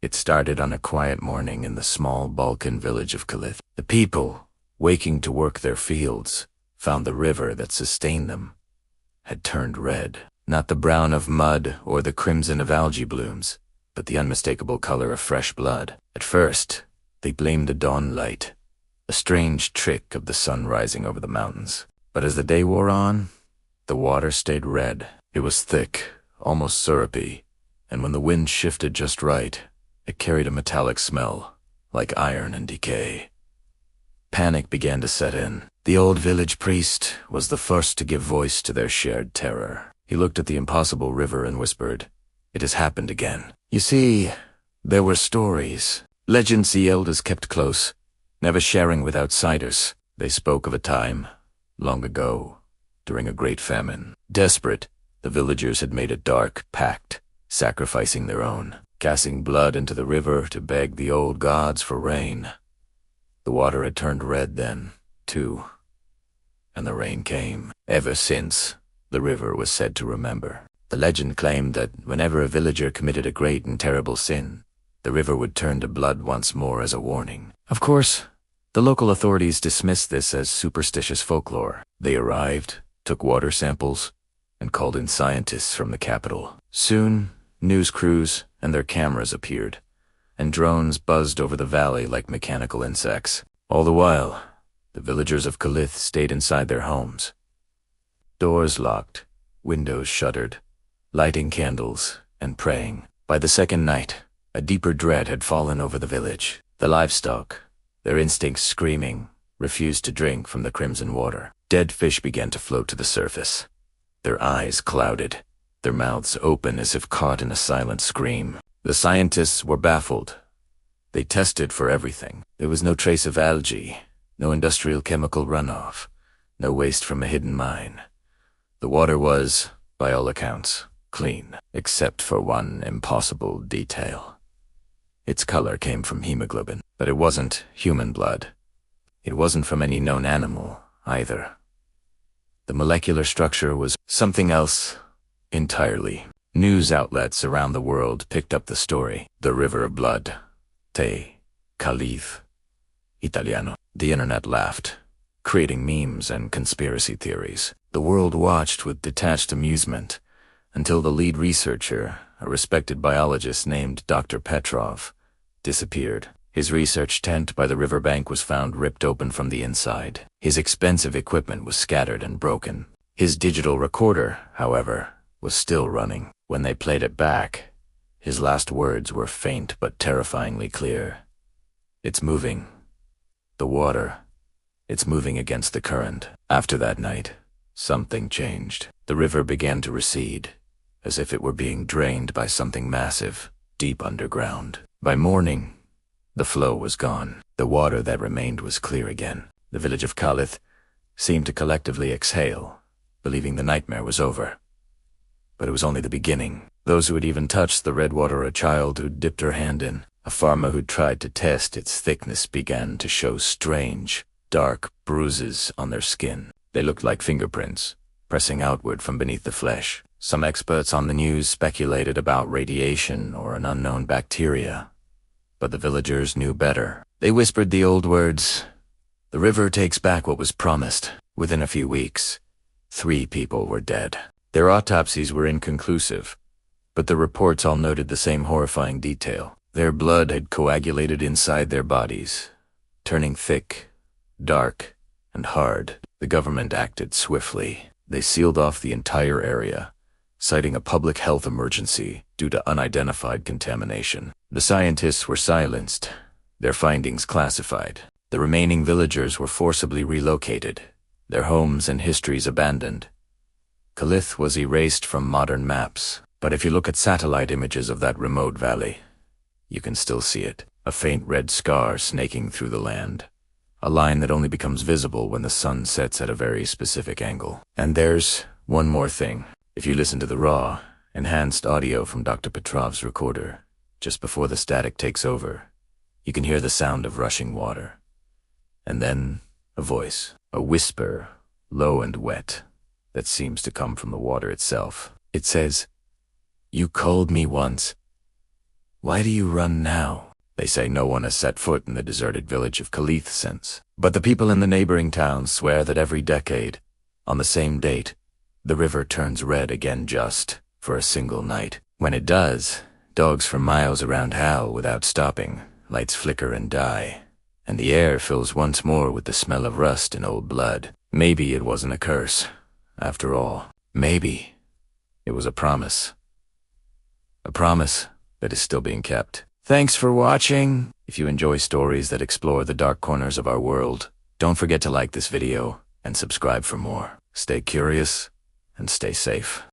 It started on a quiet morning in the small Balkan village of Kalyth. The people, waking to work their fields, found the river that sustained them had turned red. Not the brown of mud or the crimson of algae blooms, but the unmistakable color of fresh blood. At first, they blamed the dawn light, a strange trick of the sun rising over the mountains. But as the day wore on, the water stayed red. It was thick, almost syrupy, and when the wind shifted just right, it carried a metallic smell, like iron and decay. Panic began to set in. The old village priest was the first to give voice to their shared terror. He looked at the impossible river and whispered, "It has happened again." You see, there were stories, legends the elders kept close, never sharing with outsiders. They spoke of a time, long ago, during a great famine. Desperate, the villagers had made a dark pact, sacrificing their own, casting blood into the river to beg the old gods for rain. The water had turned red then, too, and the rain came. Ever since, the river was said to remember. The legend claimed that whenever a villager committed a great and terrible sin, the river would turn to blood once more as a warning. Of course, the local authorities dismissed this as superstitious folklore. They arrived, took water samples, and called in scientists from the capital. Soon, news crews and their cameras appeared, and drones buzzed over the valley like mechanical insects. All the while, the villagers of Kalyth stayed inside their homes. Doors locked, windows shuttered, lighting candles and praying. By the second night, a deeper dread had fallen over the village. The livestock, their instincts screaming, refused to drink from the crimson water. Dead fish began to float to the surface, their eyes clouded, their mouths open as if caught in a silent scream. The scientists were baffled. They tested for everything. There was no trace of algae, no industrial chemical runoff, no waste from a hidden mine. The water was, by all accounts, clean, except for one impossible detail. Its color came from hemoglobin, but it wasn't human blood. It wasn't from any known animal, either. The molecular structure was something else entirely. News outlets around the world picked up the story. The river of blood. Te, Kalyth, Italiano. The internet laughed, creating memes and conspiracy theories. The world watched with detached amusement until the lead researcher, a respected biologist named Dr. Petrov, disappeared. His research tent by the riverbank was found ripped open from the inside. His expensive equipment was scattered and broken. His digital recorder, however, was still running. When they played it back, his last words were faint but terrifyingly clear. "It's moving. The water. It's moving against the current." After that night, something changed. The river began to recede, as if it were being drained by something massive, deep underground. By morning, the flow was gone. The water that remained was clear again. The village of Kalyth seemed to collectively exhale, believing the nightmare was over. But it was only the beginning. Those who had even touched the red water, a child who dipped her hand in, a farmer who tried to test its thickness, began to show strange, dark bruises on their skin. They looked like fingerprints, pressing outward from beneath the flesh. Some experts on the news speculated about radiation or an unknown bacteria, but the villagers knew better. They whispered the old words, "The river takes back what was promised." Within a few weeks, 3 people were dead. Their autopsies were inconclusive, but the reports all noted the same horrifying detail. Their blood had coagulated inside their bodies, turning thick, dark, and hard. The government acted swiftly. They sealed off the entire area, citing a public health emergency due to unidentified contamination. The scientists were silenced, their findings classified. The remaining villagers were forcibly relocated, their homes and histories abandoned. Kalyth was erased from modern maps, but if you look at satellite images of that remote valley, you can still see it, a faint red scar snaking through the land, a line that only becomes visible when the sun sets at a very specific angle. And there's one more thing. If you listen to the raw, enhanced audio from Dr. Petrov's recorder, just before the static takes over, you can hear the sound of rushing water. And then a voice, a whisper, low and wet, that seems to come from the water itself. It says, "You called me once. Why do you run now? They say no one has set foot in the deserted village of Kalyth since. But the people in the neighboring towns swear that every decade, on the same date, the river turns red again just for a single night. When it does, dogs for miles around howl without stopping, lights flicker and die, and the air fills once more with the smell of rust and old blood. Maybe it wasn't a curse, after all. Maybe it was a promise. A promise that is still being kept. Thanks for watching. If you enjoy stories that explore the dark corners of our world, don't forget to like this video and subscribe for more. Stay curious and stay safe.